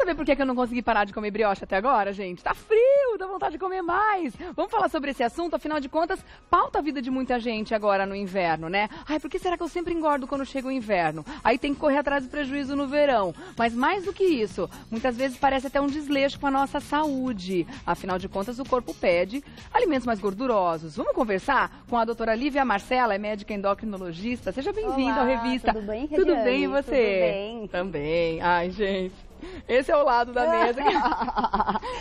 saber por que eu não consegui parar de comer brioche até agora, gente? Tá frio, dá vontade de comer mais. Vamos falar sobre esse assunto, afinal de contas, pauta a vida de muita gente agora no inverno, né? Ai, por que será que eu sempre engordo quando chega o inverno? Aí tem que correr atrás do prejuízo no verão. Mas mais do que isso, muitas vezes parece até um desleixo com a nossa saúde. Afinal de contas, o corpo pede alimentos mais gordurosos. Vamos conversar com a doutora Lívia Marcela, é médica endocrinologista. Seja bem-vinda à revista. Tudo bem, Tudo bem, e você? Tudo bem. Também. Ai, gente. Esse é o lado da mesa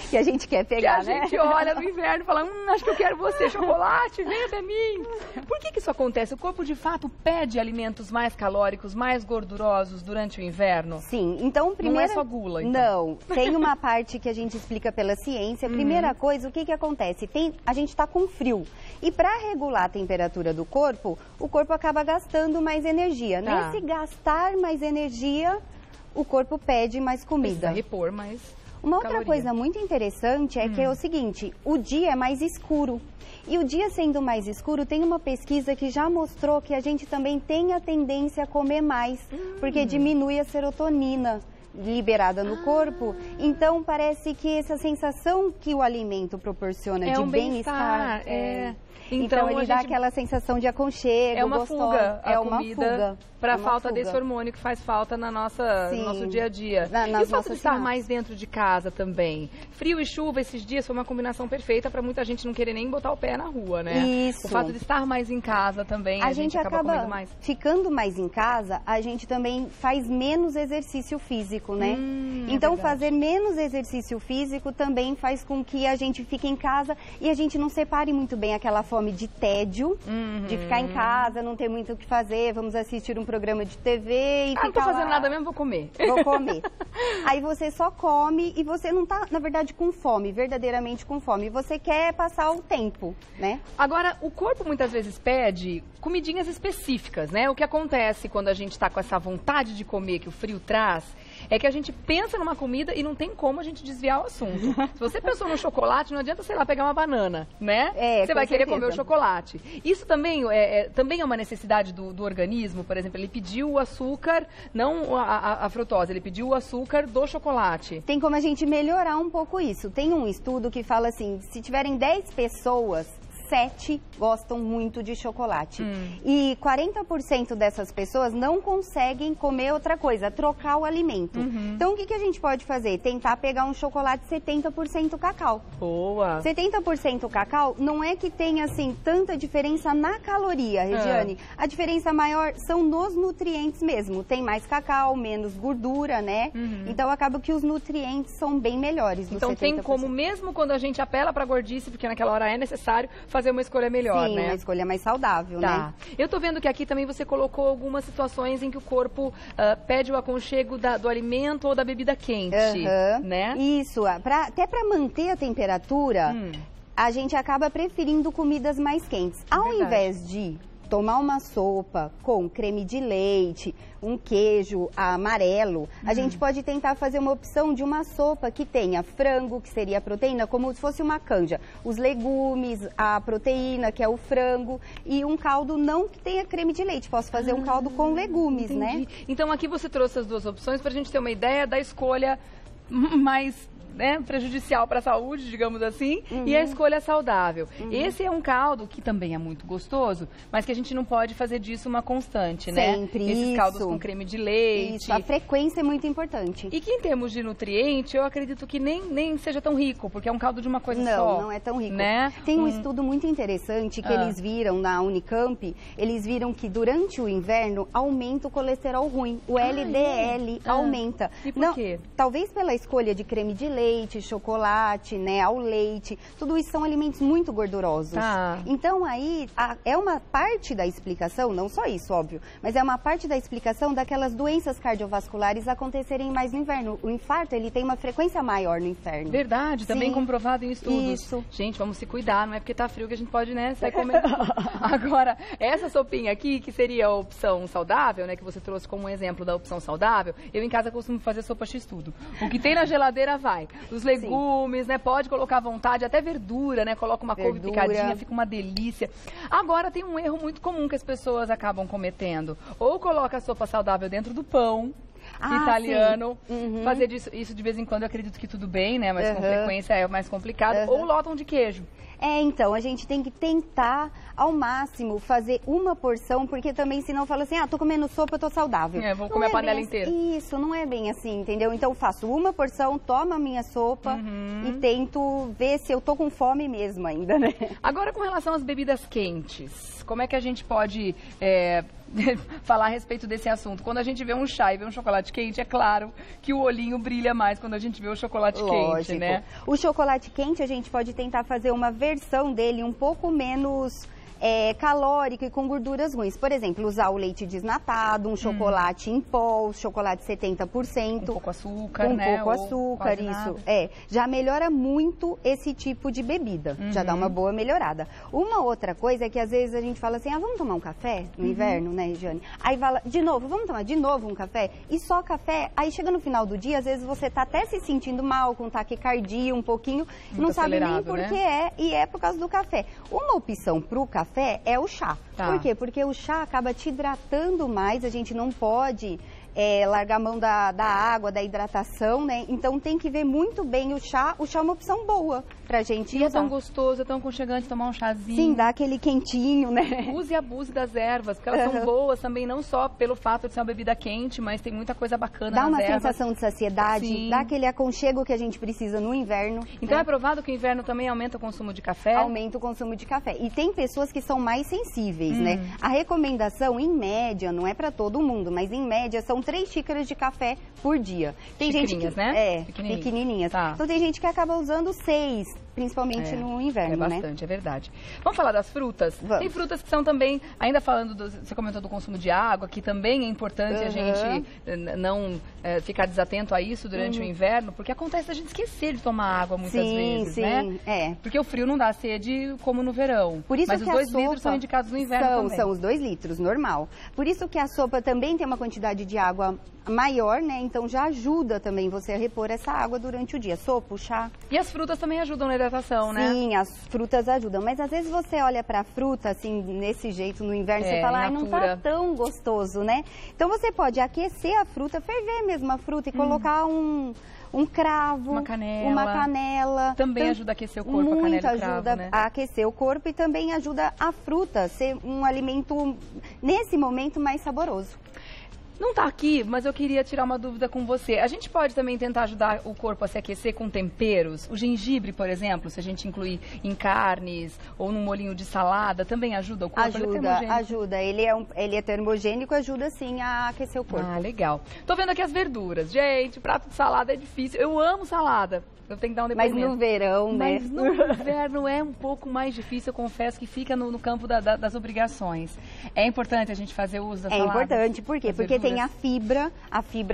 que a gente quer pegar, né? A gente olha no inverno e fala, acho que eu quero você, chocolate, vem até mim. Por que isso acontece? O corpo, de fato, pede alimentos mais calóricos, mais gordurosos durante o inverno? Sim, então primeiro... Não é só gula, então. Não, tem uma parte que a gente explica pela ciência. Primeira coisa, o que acontece? A gente está com frio. E para regular a temperatura do corpo, o corpo acaba gastando mais energia. Tá. Nesse gastar mais energia, o corpo pede mais comida. Precisa repor mais Uma caloria. outra coisa muito interessante é que é o seguinte, o dia é mais escuro. E o dia sendo mais escuro, tem uma pesquisa que já mostrou que a gente também tem a tendência a comer mais, porque diminui a serotonina liberada no corpo. Então, parece que essa sensação que o alimento proporciona de bem-estar... Então ele dá aquela sensação de aconchego, é uma gostosa. fuga, é uma fuga para a falta desse hormônio que faz falta no nosso dia a dia. E o fato de estar mais dentro de casa também. Frio e chuva esses dias foi uma combinação perfeita para muita gente não querer nem botar o pé na rua, né? Isso. O fato de estar mais em casa também, a gente acaba comendo mais. Ficando mais em casa, a gente também faz menos exercício físico, né? Então fazer menos exercício físico também faz com que a gente fique em casa e a gente não separe muito bem aquela fome de tédio, de ficar em casa, não ter muito o que fazer, vamos assistir um programa de TV e ficar não tô fazendo nada mesmo, vou comer. Vou comer. Aí você só come e você não tá, na verdade, com fome, verdadeiramente com fome. Você quer passar o tempo, né? Agora, o corpo muitas vezes pede comidinhas específicas, né? O que acontece quando a gente tá com essa vontade de comer que o frio traz é que a gente pensa numa comida e não tem como a gente desviar o assunto. Se você pensou no chocolate, não adianta, sei lá, pegar uma banana, né? Você vai querer comer o chocolate. Isso também também é uma necessidade do organismo, por exemplo, ele pediu o açúcar, não a frutose, ele pediu o açúcar do chocolate. Tem como a gente melhorar um pouco isso. Tem um estudo que fala assim, se tiverem 10 pessoas... 7 gostam muito de chocolate. E 40% dessas pessoas não conseguem comer outra coisa, trocar o alimento. Então, o que a gente pode fazer? Tentar pegar um chocolate 70% cacau. Boa! 70% cacau não é que tenha, assim, tanta diferença na caloria, Regiane. A diferença maior são nos nutrientes mesmo. Tem mais cacau, menos gordura, né? Então, acaba que os nutrientes são bem melhores. Então, 70%. Tem como, mesmo quando a gente apela para a gordice, porque naquela hora é necessário, fazer uma escolha melhor, né? Sim, uma escolha mais saudável, né? Tá. Eu tô vendo que aqui também você colocou algumas situações em que o corpo pede o aconchego do alimento ou da bebida quente, né? Isso, até para manter a temperatura, a gente acaba preferindo comidas mais quentes. Ao invés de tomar uma sopa com creme de leite, um queijo amarelo, a gente pode tentar fazer uma opção de uma sopa que tenha frango, que seria a proteína, como se fosse uma canja, os legumes, a proteína, que é o frango, e um caldo não que tenha creme de leite. Posso fazer um caldo com legumes, né? Então aqui você trouxe as duas opções para a gente ter uma ideia da escolha mais... prejudicial para a saúde, digamos assim, e a escolha saudável. Esse é um caldo que também é muito gostoso, mas que a gente não pode fazer disso uma constante, né? Sempre, esses caldos com creme de leite. Isso, a frequência é muito importante. E que em termos de nutriente, eu acredito que nem seja tão rico, porque é um caldo de uma coisa só. Não é tão rico. Né? Tem um estudo muito interessante que eles viram na Unicamp, eles viram que durante o inverno aumenta o colesterol ruim, o LDL aumenta. E por quê? Talvez pela escolha de creme de leite, chocolate, né, ao leite, tudo isso são alimentos muito gordurosos. Então aí é uma parte da explicação, não só isso, óbvio, mas é uma parte da explicação daquelas doenças cardiovasculares acontecerem mais no inverno. O infarto, ele tem uma frequência maior no inverno. Verdade, também comprovado em estudos. Isso. Gente, vamos se cuidar, não é porque tá frio que a gente pode, né, sair comendo. Agora, essa sopinha aqui, que seria a opção saudável, né, que você trouxe como um exemplo da opção saudável, eu em casa costumo fazer sopa x-tudo. O que tem na geladeira vai. Os legumes, né? Pode colocar à vontade, até verdura, né? Coloca uma couve picadinha, fica uma delícia. Agora tem um erro muito comum que as pessoas acabam cometendo. Ou coloca a sopa saudável dentro do pão, italiano. Fazer isso de vez em quando eu acredito que tudo bem, né? Mas com frequência é mais complicado. Ou lotam de queijo. Então, a gente tem que tentar ao máximo fazer uma porção, porque também senão fala assim, tô comendo sopa, eu tô saudável. Vou comer a panela inteira. Isso, não é bem assim, entendeu? Então eu faço uma porção, tomo a minha sopa e tento ver se eu tô com fome mesmo ainda, né? Agora, com relação às bebidas quentes, como é que a gente pode falar a respeito desse assunto? Quando a gente vê um chá e vê um chocolate quente, é claro que o olhinho brilha mais quando a gente vê o chocolate quente, né? O chocolate quente, a gente pode tentar fazer uma versão dele um pouco menos calórico e com gorduras ruins. Por exemplo, usar o leite desnatado, um chocolate em pó, chocolate 70%. Um pouco açúcar, né? Um pouco açúcar, isso. Já melhora muito esse tipo de bebida. Já dá uma boa melhorada. Uma outra coisa é que às vezes a gente fala assim, vamos tomar um café no inverno, né, Regiane? Aí fala, de novo, vamos tomar de novo um café? E só café, aí chega no final do dia, às vezes você tá até se sentindo mal, com taquicardia um pouquinho, muito não sabe nem por que e é por causa do café. Uma opção pro café é o chá. Por quê? Porque o chá acaba te hidratando mais, a gente não pode largar a mão da água, da hidratação, né? Então tem que ver muito bem o chá. O chá é uma opção boa pra gente usar. É tão gostoso, é tão aconchegante tomar um chazinho. Sim, dá aquele quentinho, né? Use e abuse das ervas, porque elas são boas também, não só pelo fato de ser uma bebida quente, mas tem muita coisa bacana nas ervas. Dá uma sensação de saciedade, dá aquele aconchego que a gente precisa no inverno. Então é provado que o inverno também aumenta o consumo de café? Aumenta o consumo de café. E tem pessoas que são mais sensíveis, né? A recomendação, em média, não é pra todo mundo, mas em média são 3 xícaras de café por dia. Tem gente que, né? Pequenininhas. Então tem gente que acaba usando 6, principalmente no inverno, né? Bastante, é verdade. Vamos falar das frutas? Vamos. Tem frutas que são também, ainda falando, você comentou do consumo de água, que também é importante a gente não ficar desatento a isso durante o inverno, porque acontece a gente esquecer de tomar água muitas vezes, né? Porque o frio não dá sede como no verão. Por isso mas que os 2 litros são indicados no inverno também. São os 2 litros, normal. Por isso que a sopa também tem uma quantidade de água maior, né? Então já ajuda também você a repor essa água durante o dia. Sopa, o chá. E as frutas também ajudam na hidratação, né? Sim, as frutas ajudam. Mas às vezes você olha pra fruta, assim, nesse jeito, no inverno, você fala, não tá tão gostoso, né? Então você pode aquecer a fruta, ferver mesmo a fruta e colocar um cravo, uma canela. Também ajuda a aquecer o corpo, a canela e o cravo, ajuda né? a aquecer o corpo e também ajuda a fruta a ser um alimento, nesse momento, mais saboroso. Não tá aqui, mas eu queria tirar uma dúvida com você. A gente pode também tentar ajudar o corpo a se aquecer com temperos? O gengibre, por exemplo, se a gente incluir em carnes ou num molhinho de salada, também ajuda o corpo? Ajuda. Ele é termogênico, ajuda sim a aquecer o corpo. Ah, legal. Tô vendo aqui as verduras. Gente, prato de salada é difícil. Eu amo salada. Eu tenho que dar um depoimento. Mas no verão, né? Mas no inverno é um pouco mais difícil, eu confesso que fica no campo das obrigações. É importante a gente fazer uso da salada? É importante, por quê? Porque tem a fibra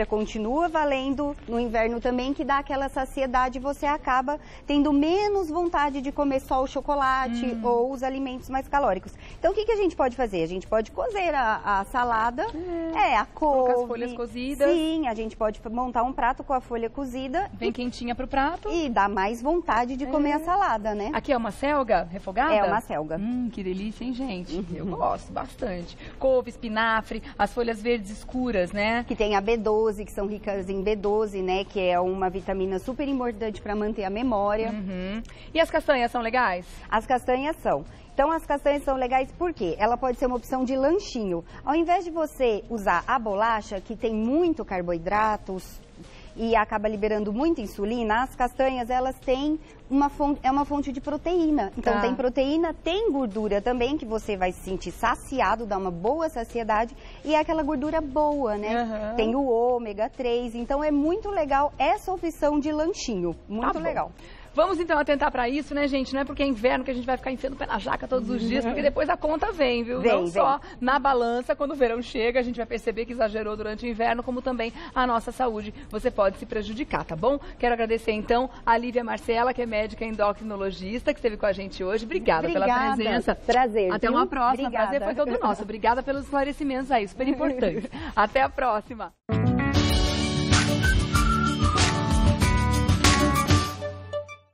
continua valendo no inverno também, que dá aquela saciedade e você acaba tendo menos vontade de comer só o chocolate ou os alimentos mais calóricos. Então o que a gente pode fazer? A gente pode cozer a salada, a couve. Colocar as folhas cozidas. Sim, a gente pode montar um prato com a folha cozida. Bem quentinha pro prato. E dá mais vontade de comer a salada, né? Aqui é uma selga refogada? É uma selga. Que delícia, hein, gente? Eu gosto bastante. Couve, espinafre, as folhas verdes escuras, né? Que tem a B12, que são ricas em B12, né? Que é uma vitamina super importante para manter a memória. E as castanhas são legais? As castanhas são. Então, as castanhas são legais porque ela pode ser uma opção de lanchinho. Ao invés de você usar a bolacha, que tem muito carboidratos e acaba liberando muita insulina, as castanhas, elas têm uma fonte de proteína. Então, tem proteína, tem gordura também, que você vai se sentir saciado, dá uma boa saciedade, e é aquela gordura boa, né? Tem o ômega 3, então é muito legal essa opção de lanchinho, muito legal. Vamos então atentar pra isso, né, gente? Não é porque é inverno que a gente vai ficar enfiando o pé na jaca todos os dias, porque depois a conta vem, viu? Não só na balança, quando o verão chega, a gente vai perceber que exagerou durante o inverno, como também a nossa saúde. Você pode se prejudicar, tá bom? Quero agradecer então a Lívia Marcela, que é médica endocrinologista, que esteve com a gente hoje. Obrigada pela presença. Prazer. Até uma próxima. Obrigada. Prazer foi todo nosso. Obrigada pelos esclarecimentos aí, super importantes. Até a próxima.